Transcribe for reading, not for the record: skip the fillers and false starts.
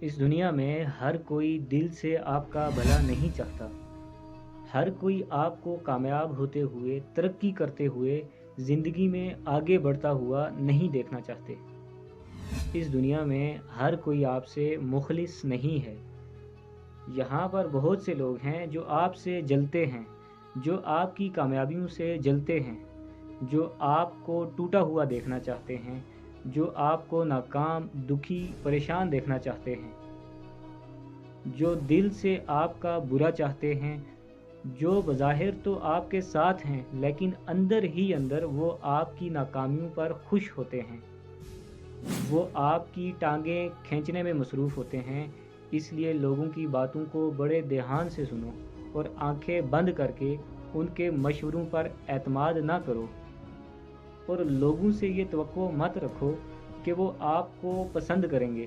इस दुनिया में हर कोई दिल से आपका भला नहीं चाहता। हर कोई आपको कामयाब होते हुए, तरक्की करते हुए, ज़िंदगी में आगे बढ़ता हुआ नहीं देखना चाहते। इस दुनिया में हर कोई आपसे मुखलिस नहीं है। यहाँ पर बहुत से लोग हैं जो आपसे जलते हैं, जो आपकी कामयाबियों से जलते हैं, जो आपको टूटा हुआ देखना चाहते हैं, जो आपको नाकाम, दुखी, परेशान देखना चाहते हैं, जो दिल से आपका बुरा चाहते हैं, जो बज़ाहिर तो आपके साथ हैं लेकिन अंदर ही अंदर वो आपकी नाकामियों पर खुश होते हैं। वो आपकी टांगें खींचने में मसरूफ़ होते हैं, इसलिए लोगों की बातों को बड़े ध्यान से सुनो और आंखें बंद करके उनके मशवरों पर एतमाद ना करो और लोगों से ये तवक्को मत रखो कि वो आपको पसंद करेंगे।